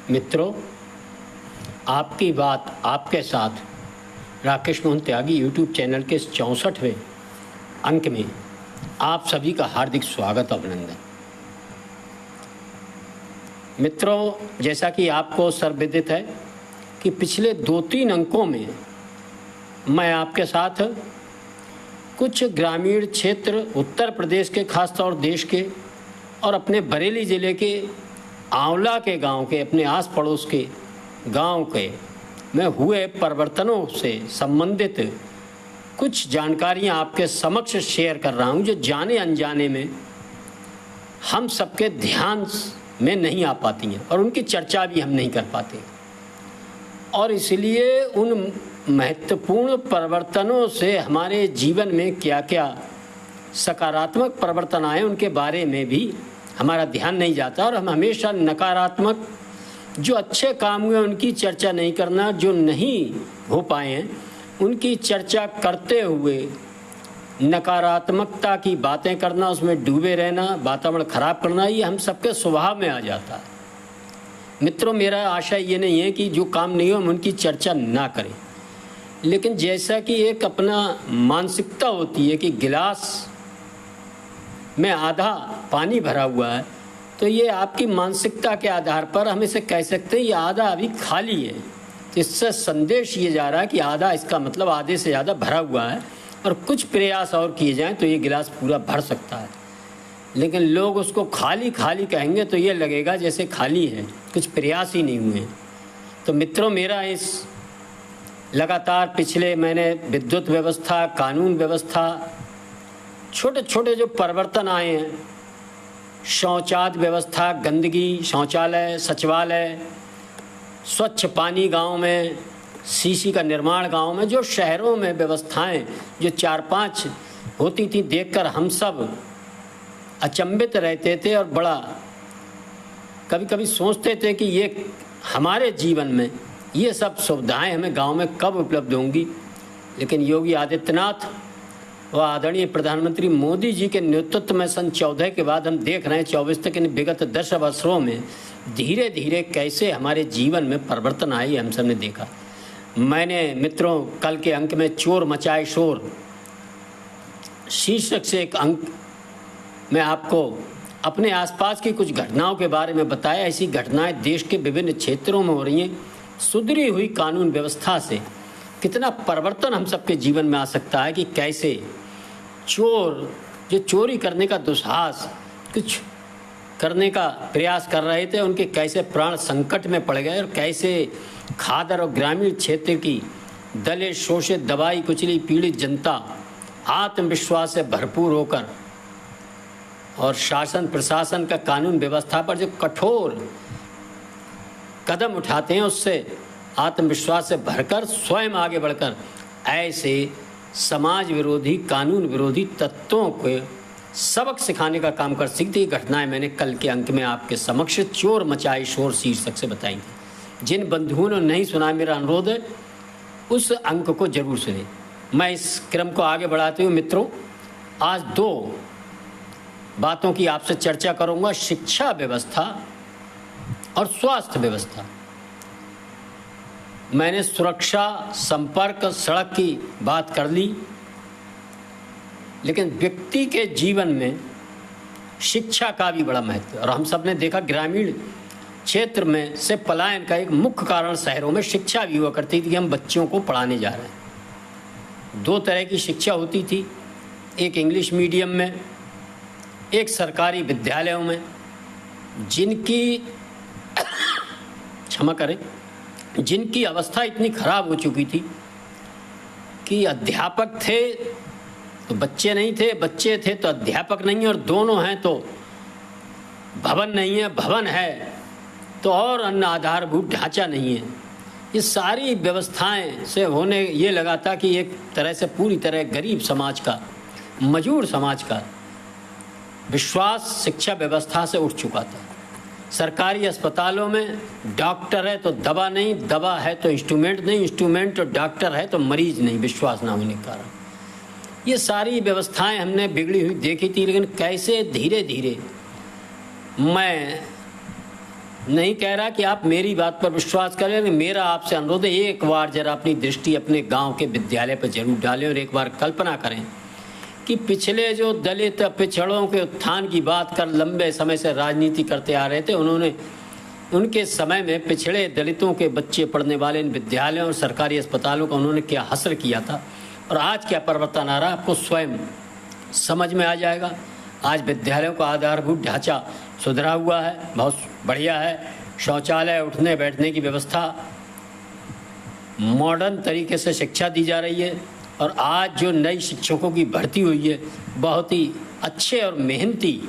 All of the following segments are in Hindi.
मित्रों, आपकी बात आपके साथ राकेश मोहन त्यागी यूट्यूब चैनल के 64वें अंक में आप सभी का हार्दिक स्वागत अभिनंदन। मित्रों, जैसा कि आपको सर्वविदित है कि पिछले 2-3 अंकों में मैं आपके साथ कुछ ग्रामीण क्षेत्र उत्तर प्रदेश के, खासतौर देश के और अपने बरेली ज़िले के आंवला के गांव के, अपने आस पड़ोस के गांव के में हुए परिवर्तनों से संबंधित कुछ जानकारियां आपके समक्ष शेयर कर रहा हूं, जो जाने अनजाने में हम सबके ध्यान में नहीं आ पाती हैं और उनकी चर्चा भी हम नहीं कर पाते। और इसलिए उन महत्वपूर्ण परिवर्तनों से हमारे जीवन में क्या क्या सकारात्मक परिवर्तन आए उनके बारे में भी हमारा ध्यान नहीं जाता और हम हमेशा नकारात्मक जो अच्छे काम हुए उनकी चर्चा नहीं करना, जो नहीं हो पाए हैं उनकी चर्चा करते हुए नकारात्मकता की बातें करना, उसमें डूबे रहना, वातावरण खराब करना, ये हम सबके स्वभाव में आ जाता है। मित्रों, मेरा आशा ये नहीं है कि जो काम नहीं हो हम उनकी चर्चा ना करें, लेकिन जैसा कि एक अपना मानसिकता होती है कि गिलास में आधा पानी भरा हुआ है, तो ये आपकी मानसिकता के आधार पर हम इसे कह सकते हैं ये आधा अभी खाली है। इससे संदेश ये जा रहा है कि आधा, इसका मतलब आधे से ज़्यादा भरा हुआ है और कुछ प्रयास और किए जाएं तो ये गिलास पूरा भर सकता है। लेकिन लोग उसको खाली खाली कहेंगे तो ये लगेगा जैसे खाली है, कुछ प्रयास ही नहीं हुए। तो मित्रों, मेरा इस लगातार पिछले मैंने विद्युत व्यवस्था, कानून व्यवस्था, छोटे छोटे जो परिवर्तन आए हैं, शौचालय व्यवस्था, गंदगी, शौचालय, सचिवालय, स्वच्छ पानी गांव में, सीसी का निर्माण गांव में, जो शहरों में व्यवस्थाएं जो 4-5 होती थी, देखकर हम सब अचंभित रहते थे और बड़ा कभी कभी सोचते थे कि ये हमारे जीवन में ये सब सुविधाएं हमें गांव में कब उपलब्ध होंगी। लेकिन योगी आदित्यनाथ व आदरणीय प्रधानमंत्री मोदी जी के नेतृत्व में सन 14 के बाद हम देख रहे हैं 24 तक, इन विगत 10 वर्षों में धीरे धीरे कैसे हमारे जीवन में परिवर्तन आए, हम सब ने देखा। मैंने मित्रों कल के अंक में चोर मचाए शोर शीर्षक से एक अंक में आपको अपने आसपास की कुछ घटनाओं के बारे में बताया। ऐसी घटनाएं देश के विभिन्न क्षेत्रों में हो रही हैं। सुधरी हुई कानून व्यवस्था से कितना परिवर्तन हम सबके जीवन में आ सकता है कि कैसे चोर जो चोरी करने का दुस्साहस कुछ करने का प्रयास कर रहे थे, उनके कैसे प्राण संकट में पड़ गए और कैसे खादर और ग्रामीण क्षेत्र की दलित, शोषित, दबाई कुचली, पीड़ित जनता आत्मविश्वास से भरपूर होकर और शासन प्रशासन का कानून व्यवस्था पर जो कठोर कदम उठाते हैं, उससे आत्मविश्वास से भरकर स्वयं आगे बढ़कर ऐसे समाज विरोधी, कानून विरोधी तत्वों को सबक सिखाने का काम कर सकती है। घटनाएं मैंने कल के अंक में आपके समक्ष चोर मचाए शोर शीर्षक से बताई थी। जिन बंधुओं ने नहीं सुना, मेरा अनुरोध है उस अंक को जरूर सुने। मैं इस क्रम को आगे बढ़ाते हुए मित्रों आज 2 बातों की आपसे चर्चा करूंगा, शिक्षा व्यवस्था और स्वास्थ्य व्यवस्था। मैंने सुरक्षा, संपर्क, सड़क की बात कर ली, लेकिन व्यक्ति के जीवन में शिक्षा का भी बड़ा महत्व है। और हम सब ने देखा ग्रामीण क्षेत्र में से पलायन का एक मुख्य कारण शहरों में शिक्षा भी हुआ करती थी कि हम बच्चों को पढ़ाने जा रहे हैं। 2 तरह की शिक्षा होती थी, एक इंग्लिश मीडियम में, एक सरकारी विद्यालयों में, जिनकी क्षमा करें, जिनकी अवस्था इतनी खराब हो चुकी थी कि अध्यापक थे तो बच्चे नहीं थे, बच्चे थे तो अध्यापक नहीं, और दोनों हैं तो भवन नहीं है, भवन है तो और अन्य आधारभूत ढांचा नहीं है। ये सारी व्यवस्थाएं से होने ये लगा था कि एक तरह से पूरी तरह गरीब समाज का, मजदूर समाज का विश्वास शिक्षा व्यवस्था से उठ चुका था। सरकारी अस्पतालों में डॉक्टर है तो दवा नहीं, दवा है तो इंस्ट्रूमेंट नहीं, इंस्ट्रूमेंट तो डॉक्टर है तो मरीज नहीं, विश्वास ना होने के कारण ये सारी व्यवस्थाएं हमने बिगड़ी हुई देखी थी। लेकिन कैसे धीरे धीरे मैं नहीं कह रहा कि आप मेरी बात पर विश्वास करें, मेरा आपसे अनुरोध है एक बार जरा अपनी दृष्टि अपने गांव के विद्यालय पर जरूर डालें और एक बार कल्पना करें कि पिछले जो दलित पिछड़ों के उत्थान की बात कर लंबे समय से राजनीति करते आ रहे थे, उनके समय में पिछड़े दलितों के बच्चे पढ़ने वाले इन विद्यालयों और सरकारी अस्पतालों का उन्होंने क्या हसर किया था और आज क्या परिवर्तन आ रहा है, आपको स्वयं समझ में आ जाएगा। आज विद्यालयों का आधारभूत ढांचा सुधरा हुआ है, बहुत बढ़िया है। शौचालय, उठने बैठने की व्यवस्था, मॉडर्न तरीके से शिक्षा दी जा रही है और आज जो नई शिक्षकों की भर्ती हुई है, बहुत ही अच्छे और मेहनती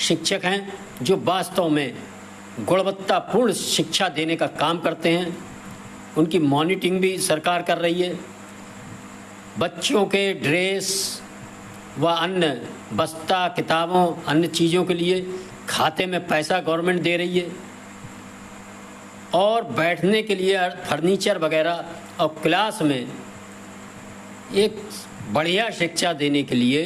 शिक्षक हैं जो वास्तव में गुणवत्तापूर्ण शिक्षा देने का काम करते हैं। उनकी मॉनिटरिंग भी सरकार कर रही है। बच्चों के ड्रेस व अन्य बस्ता, किताबों, अन्य चीज़ों के लिए खाते में पैसा गवर्नमेंट दे रही है और बैठने के लिए फर्नीचर वगैरह और क्लास में एक बढ़िया शिक्षा देने के लिए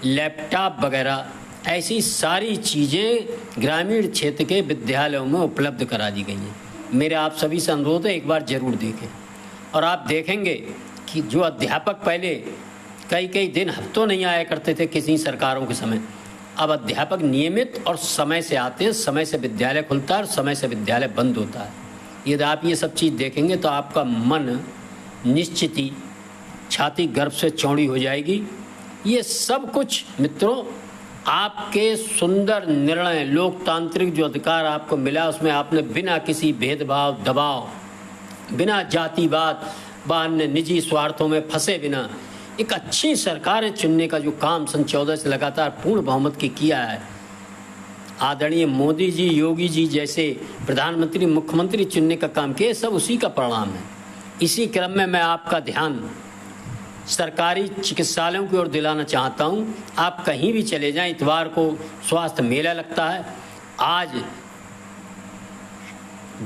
लैपटॉप वगैरह ऐसी सारी चीज़ें ग्रामीण क्षेत्र के विद्यालयों में उपलब्ध करा दी गई हैं। मेरे आप सभी से अनुरोध है एक बार ज़रूर देखें और आप देखेंगे कि जो अध्यापक पहले कई दिन हफ्तों नहीं आया करते थे किसी सरकारों के समय, अब अध्यापक नियमित और समय से आते हैं, समय से विद्यालय खुलता है और समय से विद्यालय बंद होता है। यदि आप ये सब चीज़ देखेंगे तो आपका मन निश्चित ही छाती गर्व से चौड़ी हो जाएगी। ये सब कुछ मित्रों आपके सुंदर निर्णय, लोकतांत्रिक जो अधिकार आपको मिला उसमें आपने बिना किसी भेदभाव, दबाव, बिना जातिवाद व अन्य निजी स्वार्थों में फंसे बिना एक अच्छी सरकारें चुनने का जो काम सन 14 से लगातार पूर्ण बहुमत की किया है। आदरणीय मोदी जी, योगी जी जैसे प्रधानमंत्री, मुख्यमंत्री चुनने का काम किया, सब उसी का परिणाम है। इसी क्रम में मैं आपका ध्यान सरकारी चिकित्सालयों की ओर दिलाना चाहता हूं। आप कहीं भी चले जाएं, इतवार को स्वास्थ्य मेला लगता है। आज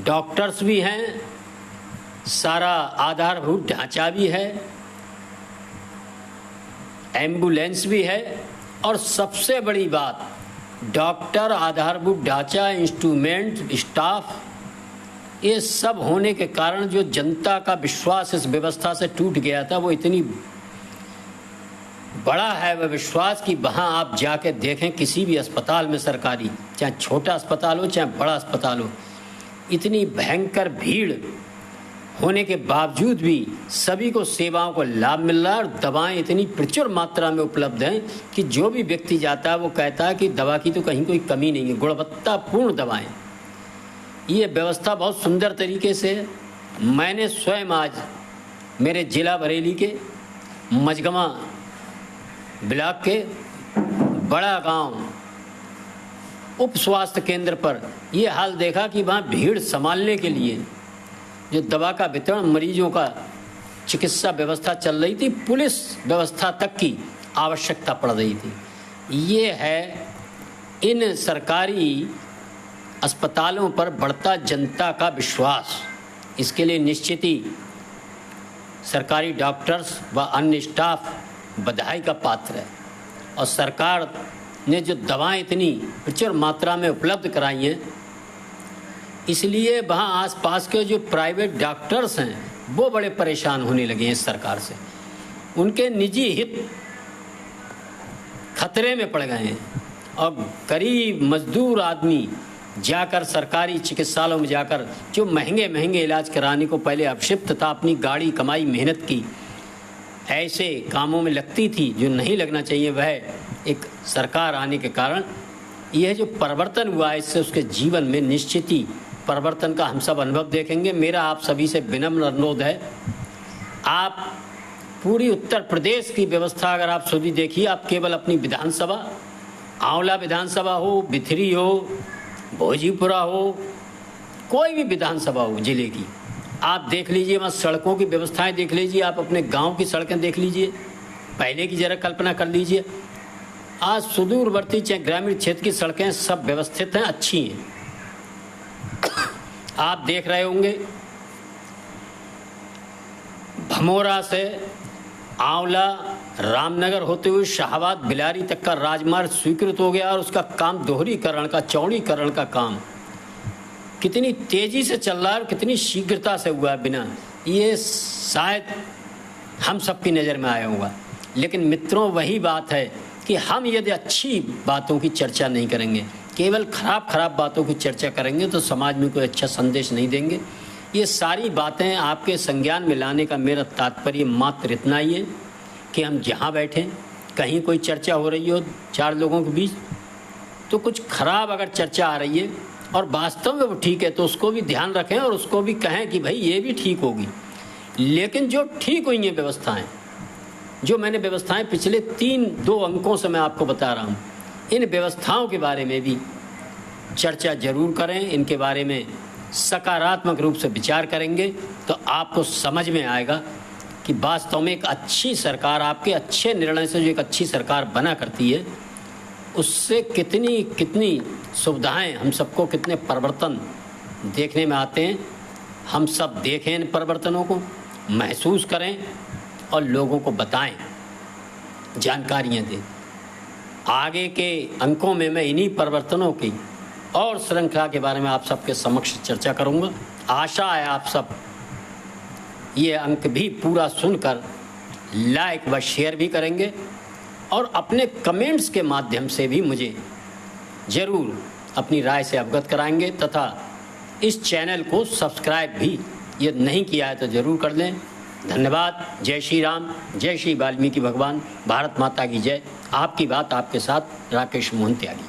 डॉक्टर्स भी हैं, सारा आधारभूत ढांचा भी है, एम्बुलेंस भी है और सबसे बड़ी बात डॉक्टर, आधारभूत ढांचा, इंस्ट्रूमेंट, स्टाफ, ये सब होने के कारण जो जनता का विश्वास इस व्यवस्था से टूट गया था वो इतनी बड़ा है वह विश्वास कि वहाँ आप जाके देखें किसी भी अस्पताल में सरकारी, चाहे छोटा अस्पताल हो चाहे बड़ा अस्पताल हो, इतनी भयंकर भीड़ होने के बावजूद भी सभी को सेवाओं को लाभ मिल रहा है और दवाएं इतनी प्रचुर मात्रा में उपलब्ध हैं कि जो भी व्यक्ति जाता है वो कहता है कि दवा की तो कहीं कोई कमी नहीं है, गुणवत्तापूर्ण दवाएं। ये व्यवस्था बहुत सुंदर तरीके से मैंने स्वयं आज मेरे जिला बरेली के मजगमा ब्लॉक के बड़ा गांव उप स्वास्थ्य केंद्र पर ये हाल देखा कि वहाँ भीड़ संभालने के लिए जो दवा का वितरण, मरीजों का चिकित्सा व्यवस्था चल रही थी, पुलिस व्यवस्था तक की आवश्यकता पड़ रही थी। ये है इन सरकारी अस्पतालों पर बढ़ता जनता का विश्वास। इसके लिए निश्चित ही सरकारी डॉक्टर्स व अन्य स्टाफ बधाई का पात्र है और सरकार ने जो दवाएं इतनी प्रचुर मात्रा में उपलब्ध कराई हैं, इसलिए वहाँ आसपास के जो प्राइवेट डॉक्टर्स हैं वो बड़े परेशान होने लगे हैं इस सरकार से। उनके निजी हित खतरे में पड़ गए हैं और गरीब मजदूर आदमी जाकर सरकारी चिकित्सालयों में जाकर जो महंगे इलाज कराने को पहले अवशिप्त था, अपनी गाड़ी कमाई मेहनत की ऐसे कामों में लगती थी जो नहीं लगना चाहिए, वह एक सरकार आने के कारण यह जो परिवर्तन हुआ है इससे उसके जीवन में निश्चित ही परिवर्तन का हम सब अनुभव देखेंगे। मेरा आप सभी से विनम्र अनुरोध है, आप पूरी उत्तर प्रदेश की व्यवस्था अगर आप सभी देखिए, आप केवल अपनी विधानसभा, आंवला विधानसभा हो, बिथरी हो, भोजीपुरा हो, कोई भी विधानसभा हो जिले की, आप देख लीजिए, वहाँ सड़कों की व्यवस्थाएं देख लीजिए, आप अपने गांव की सड़कें देख लीजिए, पहले की जरा कल्पना कर लीजिए। आज सुदूरवर्ती चाहे ग्रामीण क्षेत्र की सड़कें सब व्यवस्थित हैं, अच्छी हैं। आप देख रहे होंगे भमोरा से आंवला, रामनगर होते हुए शाहबाद, बिलारी तक का राजमार्ग स्वीकृत हो गया और उसका काम दोहरीकरण का, चौड़ीकरण का काम कितनी तेजी से चल रहा है और कितनी शीघ्रता से हुआ है बिना, ये शायद हम सबकी नज़र में आया होगा। लेकिन मित्रों, वही बात है कि हम यदि अच्छी बातों की चर्चा नहीं करेंगे, केवल खराब बातों की चर्चा करेंगे तो समाज में कोई अच्छा संदेश नहीं देंगे। ये सारी बातें आपके संज्ञान में लाने का मेरा तात्पर्य मात्र इतना ही है कि हम जहाँ बैठें, कहीं कोई चर्चा हो रही हो 4 लोगों के बीच, तो कुछ खराब अगर चर्चा आ रही है और वास्तव में वो ठीक है तो उसको भी ध्यान रखें और उसको भी कहें कि भाई ये भी ठीक होगी। लेकिन जो ठीक हुई हैं व्यवस्थाएं, जो मैंने व्यवस्थाएं पिछले 2 अंकों से मैं आपको बता रहा हूँ, इन व्यवस्थाओं के बारे में भी चर्चा जरूर करें। इनके बारे में सकारात्मक रूप से विचार करेंगे तो आपको समझ में आएगा कि वास्तव में एक अच्छी सरकार, आपके अच्छे निर्णय से जो एक अच्छी सरकार बना करती है, उससे कितनी सुविधाएं, हम सबको कितने परिवर्तन देखने में आते हैं। हम सब देखें इन परिवर्तनों को, महसूस करें और लोगों को बताएं, जानकारियां दें। आगे के अंकों में मैं इन्हीं परिवर्तनों की और श्रृंखला के बारे में आप सबके समक्ष चर्चा करूंगा। आशा है आप सब ये अंक भी पूरा सुनकर लाइक व शेयर भी करेंगे और अपने कमेंट्स के माध्यम से भी मुझे ज़रूर अपनी राय से अवगत कराएंगे तथा इस चैनल को सब्सक्राइब भी ये नहीं किया है तो ज़रूर कर लें। धन्यवाद। जय श्री राम, जय श्री वाल्मीकि भगवान, भारत माता की जय। आपकी बात आपके साथ, राकेश मोहन त्यागी।